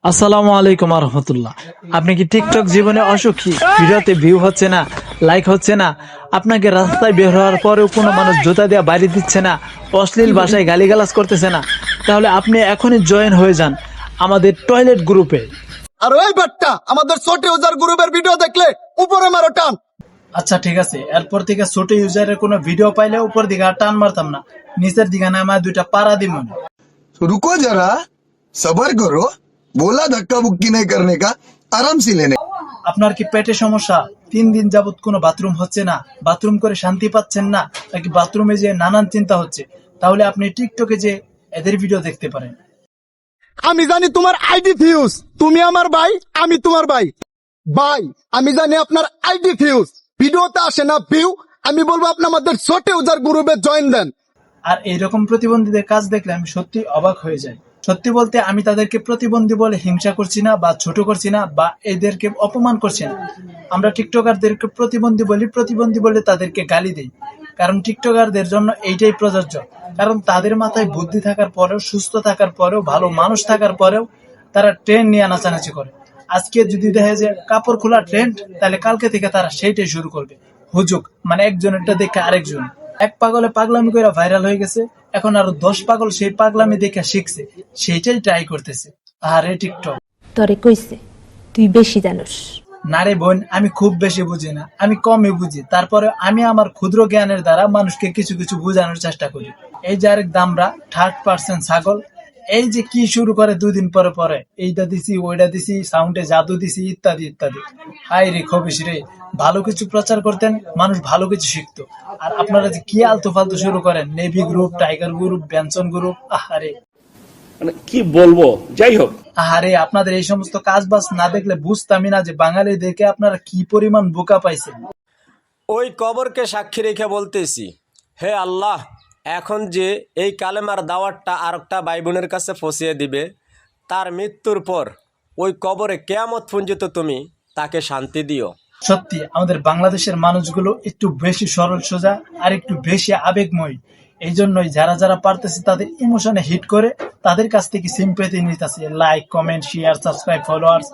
আসসালামু আলাইকুম রহমতুল্লাহ। আপনি কি টিকটক জীবনে অসুখী? ভিডিওতে ভিউ হচ্ছে না, লাইক হচ্ছে না, আপনাকে রাস্তায় বের হওয়ার পরেও কোনো মানুষ জুতা দিয়ে বাড়ি দিচ্ছে না, অশ্লীল ভাষায় গালিগালাজ করতেছে না, তাহলে আপনি এখনই জয়েন হয়ে যান আমাদের টয়লেট গ্রুপে। আর ওই বাট্টা আমাদের ছোট ইউজার গ্রুপের ভিডিও দেখলে উপরে মারো টান। আচ্ছা ঠিক আছে, এরপর থেকে ছোট ইউজারের কোনো ভিডিও পাইলে উপর দিকে আর টান মারতাম না, নিচের দিকে নামায় দুইটা পাড়া দিমন। रुको जरा सबर करो, बोला धक्का बुक्की नहीं करने का, आराम से लेने। আপনার কি পেটে সমস্যা? 3 দিন যাবত কোনো বাথরুম হচ্ছে না, বাথরুম করে শান্তি পাচ্ছেন না, নাকি বাথরুমে যে নানান চিন্তা হচ্ছে, তাহলে আপনি টিকটকে যে এদের ভিডিও দেখতে পারেন। আমি জানি তোমার আইডি ফিউজ, তুমি আমার ভাই, আমি তোমার ভাই। ভাই আমি জানি আপনার আইডি ফিউজ, ভিডিওতে আসে না ভিউ। আমি বলবো আপনি আমাদের ছোট ইউজার গ্রুপে জয়েন দেন। আর এইরকম প্রতিবন্ধীদের কাজ দেখলে আমি সত্যি অবাক হয়ে যাই। সত্যি বলতে আমি তাদেরকে প্রতিবন্ধী বলে হিংসা করছি না বা ছোট করছি না বা এদেরকে অপমান করছি না। আমরা টিকটকারদেরকে প্রতিবন্ধী বলি, প্রতিবন্ধী বলে তাদেরকে গালি দেই, কারণ টিকটকারদের জন্য এইটাই প্রযোজ্য। কারণ তাদের মাথায় বুদ্ধি থাকার পরেও, সুস্থ থাকার পরেও, ভালো মানুষ থাকার পরেও তারা ট্রেন্ড নিয়ে নাচানাচি করে। আজকে যদি দেখে যে কাপড় খোলা ট্রেন্ড, তাহলে কালকে থেকে তারা সেইটাই শুরু করবে। হুজুক মানে একজনেরটা দেখে আরেকজন। এক পাগলে পাগলামি করে ভাইরাল হয়ে গেছে, এখন আরো 10 পাগল সেই পাগলামি দেখে শিখছে, সেইটাই ট্রাই করতেছে। আরে টিকটক তরে কইছে তুই বেশি জানোস। না রে বোন, আমি খুব বেশি বুঝি না, আমি কমই বুঝি, তারপরে আমি আমার ক্ষুদ্র জ্ঞানের দ্বারা মানুষকে কিছু কিছু বোঝানোর চেষ্টা করি। এই যে আরেক দামরা 3rd পার্সন ছাগল, এই যে কি শুরু করে 2 দিন পরে পরে এইটা দিছি, ওইটা দিছি, সাউন্ডে জাদু দিছি, ইত্যাদি ইত্যাদি। হাই রে খবিস রে, ভালো কিছু প্রচার করতেন, মানুষ ভালো কিছু শিখতো। আর আপনারা যে কি আলতু ফালতু শুরু করেন, navy group, tiger group, Benson group, আহারে মানে কি বলবো, যাই হোক। আহারে, আপনাদের এই সমস্ত কাজ বাজ না দেখলে বুঝতামই না যে বাঙালিদেরকে আপনারা কি পরিমাণ বোকা পাইছেন। ওই কবরকে সাক্ষী রেখে বলতেছি, হে আল্লাহ, এখন যে এই কালেমার দাওয়াতটা আরেকটা ভাই বোনের কাছে পৌঁছিয়ে দিবে, তার মৃত্যুর পর ওই কবরে কেয়ামত পর্যন্ত তুমি তাকে শান্তি দিও। সত্যি আমাদের বাংলাদেশের মানুষগুলো একটু বেশি সরল সোজা আর একটু বেশি আবেগময়ী। এই জন্যই যারা যারা পারতেছে তাদের ইমোশনে হিট করে তাদের কাছ থেকে সিম্পেথি নিতেছে, like, comment, share, subscribe, followers,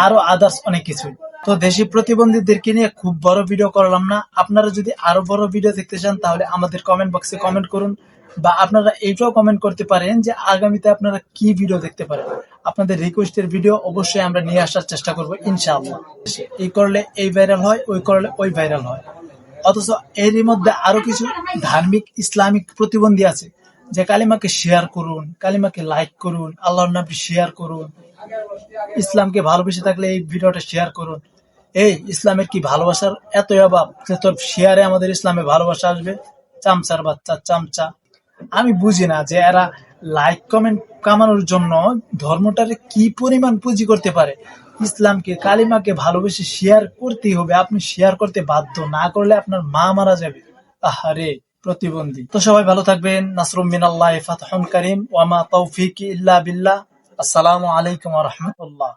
আরো আদার্স অনেক কিছু। তো দেশি প্রতিবন্ধীদেরকে নিয়ে খুব বড় ভিডিও করলাম না। আপনারা যদি আরো বড় ভিডিও দেখতে চান তাহলে আমাদের কমেন্ট বক্সে কমেন্ট করুন, বা আপনারা এইটাও কমেন্ট করতে পারেন যে আগামীতে আপনারা কি ভিডিও দেখতে পারেন। আপনাদের রিকোয়েস্টের ভিডিও অবশ্যই আমরা নিয়ে আসার চেষ্টা করবো ইনশাআল্লাহ। এই করলে এই ভাইরাল হয়, ওই করলে ওই ভাইরাল হয়। অথচ এরই মধ্যে আরো কিছু ধার্মিক ইসলামিক প্রতিবন্ধী আছে যে কালিমাকে শেয়ার করুন, কালিমাকে লাইক করুন, আল্লাহর নামটি শেয়ার করুন, ইসলামকে ভালোবেসে থাকলে এই ভিডিওটা শেয়ার করুন। এই ইসলামের কি ভালোবাসার এতই অভাব যে তোর শেয়ারে আমাদের ইসলামে ভালোবাসা আসবে? চামচার বাচ্চা, চামচা। আমি বুঝি না যে এরা লাইক কমেন্ট কামানোর জন্য ধর্মটারে কি পরিমাণ পুঁজি করতে পারে। ইসলামকে, কালিমাকে ভালোবেসে শেয়ার করতেই হবে, আপনি শেয়ার করতে বাধ্য, না করলে আপনার মা মারা যাবে। আহারে প্রতিবন্ধী। তো সবাই ভালো থাকবেন। নাসরুম মিনাল্লাহি ফাতহুন কারীম ওয়া মা তাওফীকি ইল্লা বিল্লাহ। আসসালামু আলাইকুম ওয়া রাহমাতুল্লাহ।